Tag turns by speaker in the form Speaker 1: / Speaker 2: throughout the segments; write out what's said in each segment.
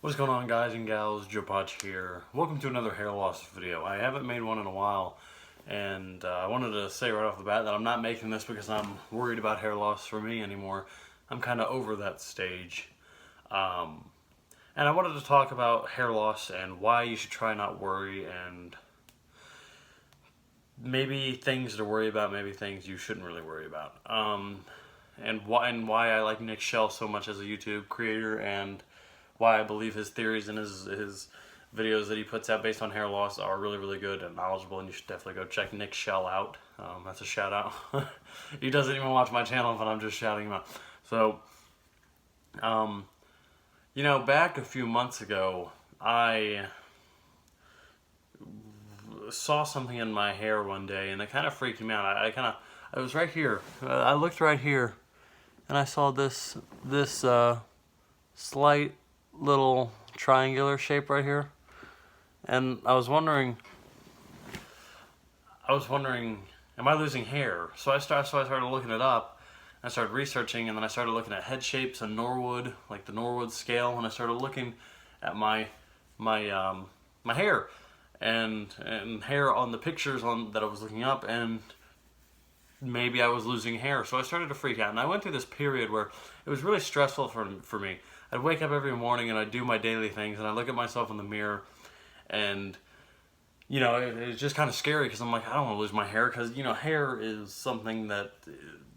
Speaker 1: What's going on, guys and gals? Joe Potch here. Welcome to another hair loss video. I haven't made one in a while, and I wanted to say right off the bat that I'm not making this because I'm worried about hair loss for me anymore. I'm kind of over that stage. And I wanted to talk about hair loss and why you should try not worry, and maybe things to worry about, maybe things you shouldn't really worry about. And why I like Nick Shell so much as a YouTube creator, and why I believe his theories and his videos that he puts out based on hair loss are really good and knowledgeable, and you should definitely go check Nick Shell out. That's a shout out. He doesn't even watch my channel, but I'm just shouting him out. So, you know, back a few months ago, I saw something in my hair one day, and it kind of freaked me out. I was right here. I looked right here, and I saw this slight little triangular shape right here, and I was wondering, am I losing hair? So I started looking it up. I started researching, and then I started looking at head shapes and Norwood, like the Norwood scale, and I started looking at my hair and hair on the pictures that I was looking up, and maybe I was losing hair. So I started to freak out, and I went through this period where it was really stressful for me. I'd wake up every morning and I'd do my daily things, and I'd look at myself in the mirror, and you know, it was just kind of scary because I'm like, I don't want to lose my hair, because you know, hair is something that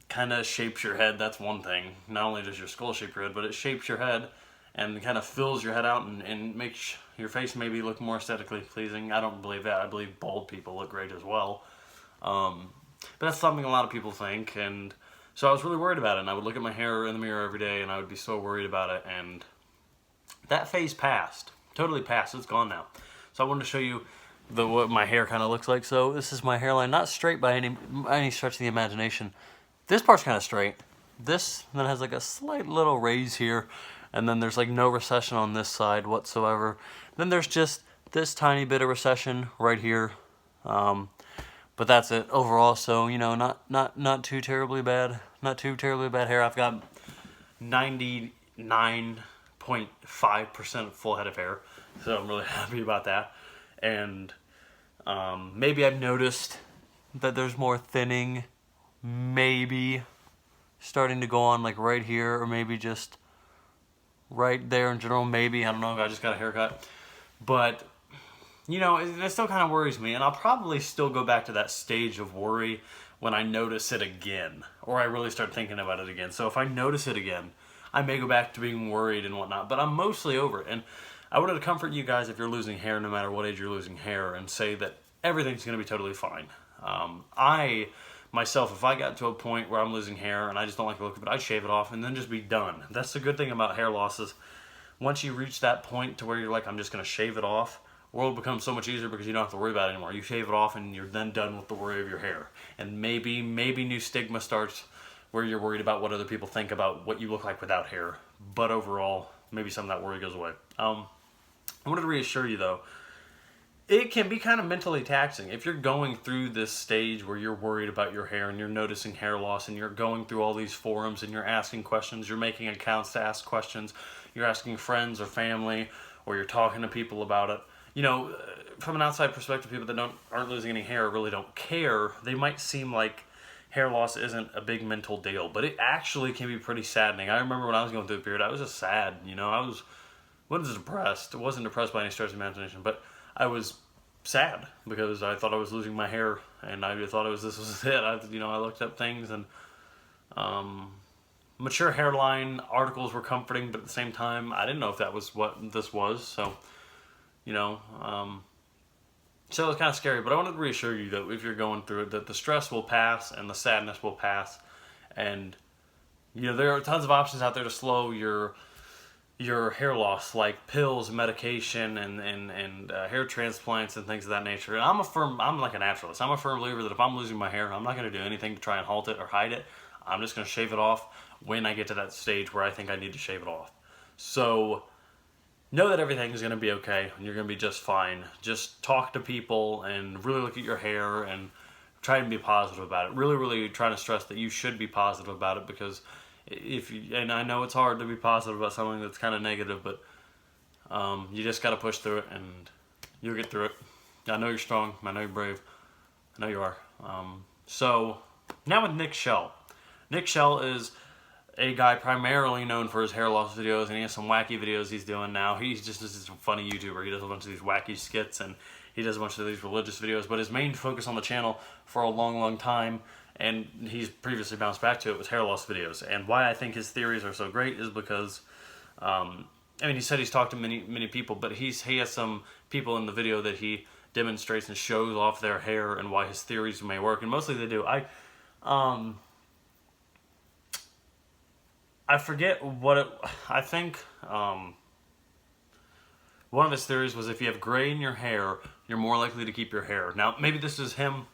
Speaker 1: kind of shapes your head. That's one thing. Not only does your skull shape your head, but it shapes your head and kind of fills your head out and makes your face maybe look more aesthetically pleasing. I don't believe that. I believe bald people look great as well. But that's something a lot of people think, and so I was really worried about it, and I would look at my hair in the mirror every day, and I would be so worried about it, and that phase passed. Totally passed. It's gone now. So I wanted to show you what my hair kind of looks like. So this is my hairline, not straight by any stretch of the imagination. This part's kind of straight. This then has like a slight little raise here, and then there's like no recession on this side whatsoever. Then there's just this tiny bit of recession right here. But that's it overall. So, you know, not too terribly bad. Not too terribly bad hair. I've got 99.5% full head of hair, so I'm really happy about that. And maybe I've noticed that there's more thinning, maybe starting to go on like right here, or maybe just right there in general. Maybe, I don't know, I just got a haircut, but you know, it still kind of worries me, and I'll probably still go back to that stage of worry when I notice it again, or I really start thinking about it again. So if I notice it again, I may go back to being worried and whatnot, but I'm mostly over it. And I wanted to comfort you guys if you're losing hair, no matter what age you're losing hair, and say that everything's going to be totally fine. Myself, if I got to a point where I'm losing hair and I just don't like the look of it, I'd shave it off and then just be done. That's the good thing about hair losses. Once you reach that point to where you're like, I'm just going to shave it off, the world becomes so much easier because you don't have to worry about it anymore. You shave it off and you're then done with the worry of your hair. And maybe new stigma starts where you're worried about what other people think about what you look like without hair. But overall, maybe some of that worry goes away. I wanted to reassure you though, it can be kind of mentally taxing if you're going through this stage where you're worried about your hair and you're noticing hair loss, and you're going through all these forums and you're asking questions, you're making accounts to ask questions, you're asking friends or family, or you're talking to people about it. You know, from an outside perspective, people that aren't losing any hair really don't care. They might seem like hair loss isn't a big mental deal, but it actually can be pretty saddening. I remember when I was going through the period, I was just sad. You know, I wasn't depressed. I wasn't depressed by any stretch of imagination, but I was sad because I thought I was losing my hair, and I thought this was it. I looked up things, and mature hairline articles were comforting, but at the same time, I didn't know if that was what this was. So, you know, so it was kind of scary. But I wanted to reassure you that if you're going through it, that the stress will pass and the sadness will pass, and you know, there are tons of options out there to slow your hair loss, like pills, medication, and hair transplants and things of that nature. And I'm like a naturalist. I'm a firm believer that if I'm losing my hair, I'm not going to do anything to try and halt it or hide it. I'm just going to shave it off when I get to that stage where I think I need to shave it off. So know that everything is going to be okay, and you're going to be just fine. Just talk to people and really look at your hair and try and be positive about it. Really try to stress that you should be positive about it, because and I know it's hard to be positive about something that's kind of negative, but You just got to push through it, and you'll get through it. I know you're strong. I know you're brave. I know you are. So now with Nick Shell. Nick Shell is a guy primarily known for his hair loss videos, and he has some wacky videos he's doing now. He's just this funny YouTuber. He does a bunch of these wacky skits, and he does a bunch of these religious videos. But his main focus on the channel for a long, long time, and he's previously bounced back to it, was hair loss videos. And why I think his theories are so great is because, I mean, he said he's talked to many people, but he has some people in the video that he demonstrates and shows off their hair and why his theories may work, and mostly they do. I forget what it, I think one of his theories was if you have gray in your hair, you're more likely to keep your hair. Now, maybe this is him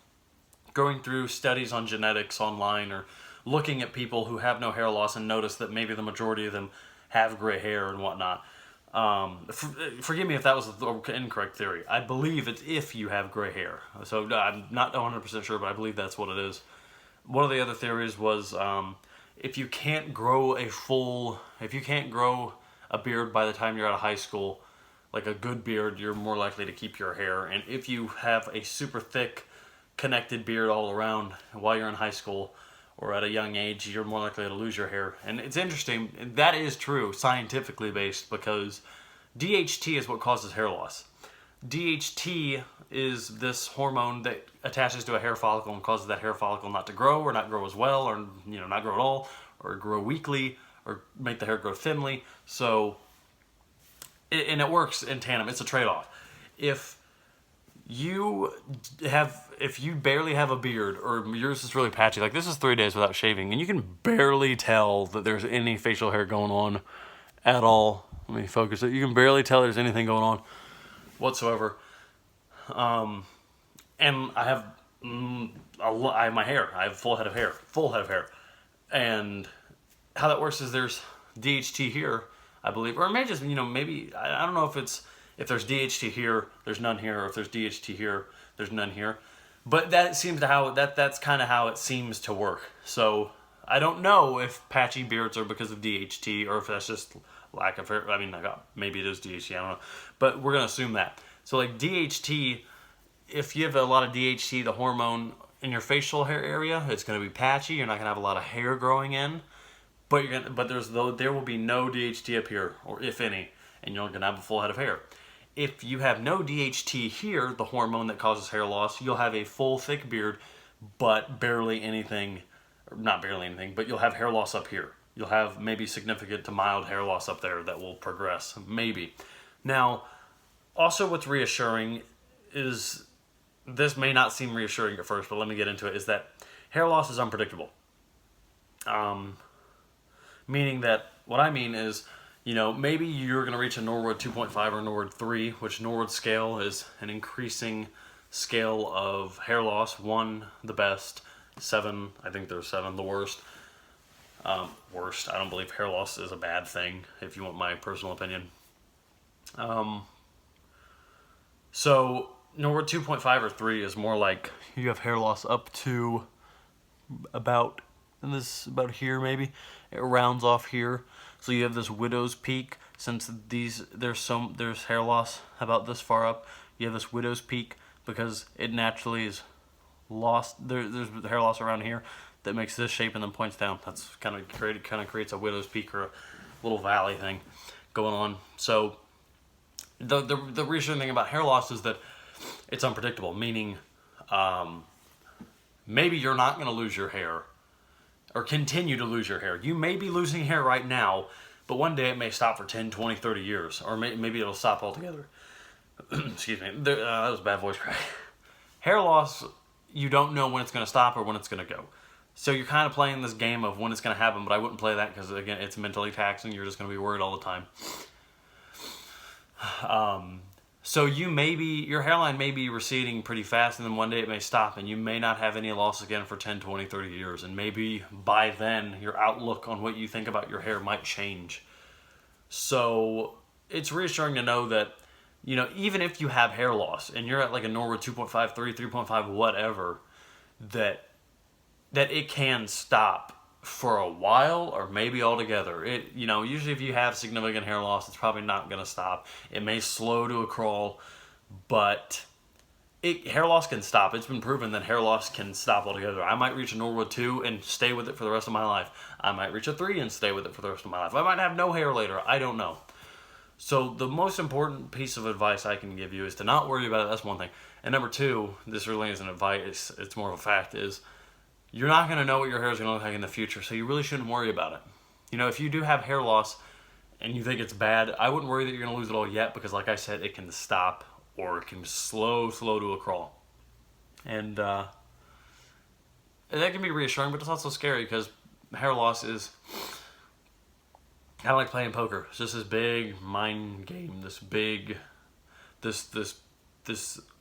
Speaker 1: going through studies on genetics online, or looking at people who have no hair loss and notice that maybe the majority of them have gray hair and whatnot. Forgive me if that was the incorrect theory. I believe it's if you have gray hair. So I'm not 100% sure, but I believe that's what it is. One of the other theories was if you can't grow a beard by the time you're out of high school, like a good beard, you're more likely to keep your hair. And if you have a super thick, connected beard all around while you're in high school or at a young age, you're more likely to lose your hair. And it's interesting, that is true, scientifically based, because DHT is what causes hair loss. DHT is this hormone that attaches to a hair follicle and causes that hair follicle not to grow, or not grow as well, or not grow at all, or grow weakly, or make the hair grow thinly. So, and it works in tandem. It's a trade-off. If you barely have a beard, or yours is really patchy, like this is 3 days without shaving, and you can barely tell that there's any facial hair going on at all. Let me focus it. You can barely tell there's anything going on whatsoever. And I have my hair. I have full head of hair. And how that works is there's DHT here, I believe, or it may just, maybe, I don't know if there's DHT here, there's none here, or if there's DHT here, there's none here. But that seems to that's kind of how it seems to work. So I don't know if patchy beards are because of DHT, or if that's just lack of hair. I mean, maybe it is DHT, I don't know. But we're going to assume that. So like DHT, if you have a lot of DHT, the hormone in your facial hair area, it's going to be patchy. You're not going to have a lot of hair growing in. But there will be no DHT up here, or if any, and you're going to have a full head of hair. If you have no DHT here, the hormone that causes hair loss, you'll have a full, thick beard, but barely anything, not barely anything, but you'll have hair loss up here. You'll have maybe significant to mild hair loss up there that will progress, maybe. Now, also what's reassuring is, this may not seem reassuring at first, but let me get into it, is that hair loss is unpredictable. Meaning that, what I mean is, maybe you're going to reach a Norwood 2.5 or Norwood 3, which Norwood scale is an increasing scale of hair loss. 1, the best. 7, I think there's 7, the worst. Worst, I don't believe hair loss is a bad thing, if you want my personal opinion. So, Norwood 2.5 or 3 is more like you have hair loss up to about here maybe. It rounds off here. So you have this widow's peak. Since there's hair loss about this far up, you have this widow's peak because it naturally is lost. There's hair loss around here that makes this shape and then points down. That's kind of creates a widow's peak, or a little valley thing going on. So the reassuring thing about hair loss is that it's unpredictable, meaning maybe you're not going to lose your hair or continue to lose your hair. You may be losing hair right now, but one day it may stop for 10, 20, 30 years, or maybe it'll stop altogether. Excuse me, that was a bad voice crack. Hair loss, you don't know when it's going to stop or when it's going to go. So you're kind of playing this game of when it's going to happen, but I wouldn't play that because, again, it's mentally taxing. You're just going to be worried all the time. So your hairline may be receding pretty fast, and then one day it may stop, and you may not have any loss again for 10, 20, 30 years. And maybe by then, your outlook on what you think about your hair might change. So it's reassuring to know that, even if you have hair loss, and you're at like a Norwood 2.5, 3, 3.5, whatever, that it can stop for a while or maybe altogether. Usually if you have significant hair loss, it's probably not going to stop. It may slow to a crawl, but hair loss can stop. It's been proven that hair loss can stop altogether. I might reach a Norwood 2 and stay with it for the rest of my life. I might reach a 3 and stay with it for the rest of my life. I might have no hair later. I don't know. So the most important piece of advice I can give you is to not worry about it. That's one thing. And number 2, this really isn't advice, it's more of a fact, is you're not going to know what your hair is going to look like in the future, so you really shouldn't worry about it. If you do have hair loss and you think it's bad, I wouldn't worry that you're going to lose it all yet, because like I said, it can stop or it can slow to a crawl. And that can be reassuring, but it's also scary, because hair loss is kind of like playing poker. It's just this big mind game, this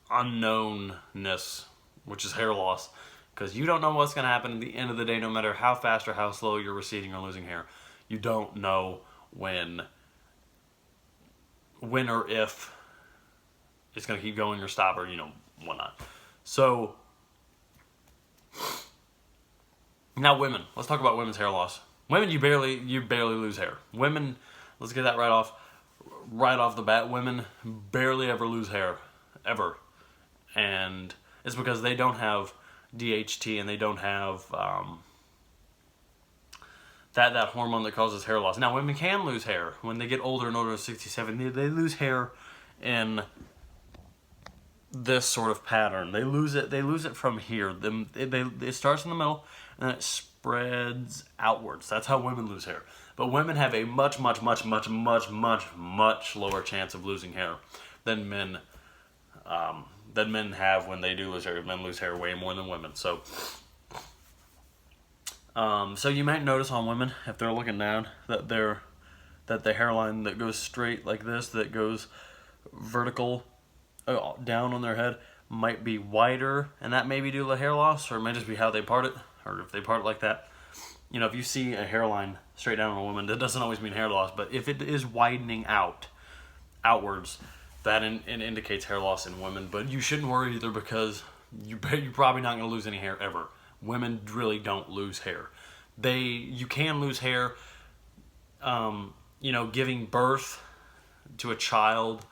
Speaker 1: unknownness, which is hair loss. Because you don't know what's going to happen at the end of the day, no matter how fast or how slow you're receding or losing hair. You don't know when or if it's going to keep going or stop or, whatnot. So, now women. Let's talk about women's hair loss. Women, you barely lose hair. Women, let's get that right off the bat. Women barely ever lose hair, ever. And it's because they don't have DHT and they don't have that hormone that causes hair loss. Now, women can lose hair when they get older and older, 67. They lose hair in this sort of pattern. They lose it from here. It starts in the middle and then it spreads outwards. That's how women lose hair. But women have a much lower chance of losing hair than men have when they do lose hair. Men lose hair way more than women. So you might notice on women, if they're looking down, that the hairline that goes straight like this, that goes vertical down on their head, might be wider, and that may be due to hair loss, or it might just be how they part it, or if they part it like that. If you see a hairline straight down on a woman, that doesn't always mean hair loss, but if it is widening outwards, that indicates hair loss in women. But you shouldn't worry either, because you're probably not going to lose any hair ever. Women really don't lose hair. You can lose hair, giving birth to a child.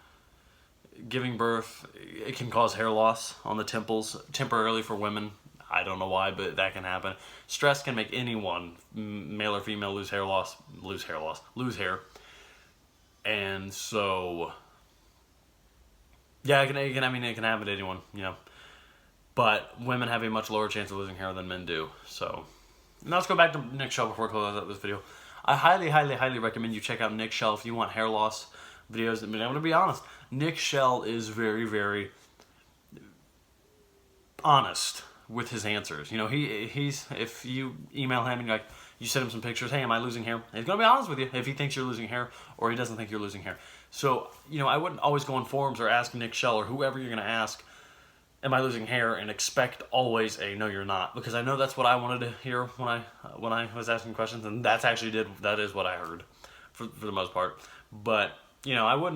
Speaker 1: Giving birth, it can cause hair loss on the temples temporarily for women. I don't know why, but that can happen. Stress can make anyone, male or female, lose hair. And so, yeah, it can happen to anyone, But women have a much lower chance of losing hair than men do. So, now let's go back to Nick Shell before I close out this video. I highly recommend you check out Nick Shell if you want hair loss videos. I'm going to be honest. Nick Shell is very, very honest with his answers. He's if you email him and you send him some pictures, hey, am I losing hair? He's going to be honest with you if he thinks you're losing hair or he doesn't think you're losing hair. So, I wouldn't always go on forums or ask Nick Shell or whoever you're going to ask, am I losing hair, and expect always a no, you're not, because I know that's what I wanted to hear when I was asking questions, and that is what I heard for the most part. But I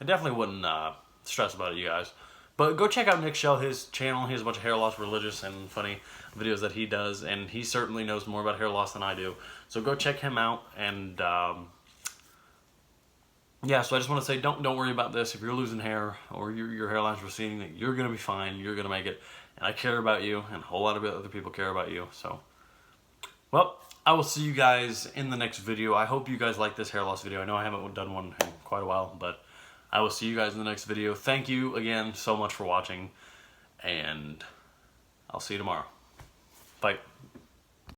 Speaker 1: definitely wouldn't stress about it, you guys. But go check out Nick Shell, his channel. He has a bunch of hair loss, religious, and funny videos that he does, and he certainly knows more about hair loss than I do. So go check him out, and yeah, so I just want to say, don't worry about this. If you're losing hair or your hairline's receding, you're going to be fine. You're going to make it. And I care about you, and a whole lot of other people care about you. So, well, I will see you guys in the next video. I hope you guys like this hair loss video. I know I haven't done one in quite a while, but I will see you guys in the next video. Thank you again so much for watching, and I'll see you tomorrow. Bye.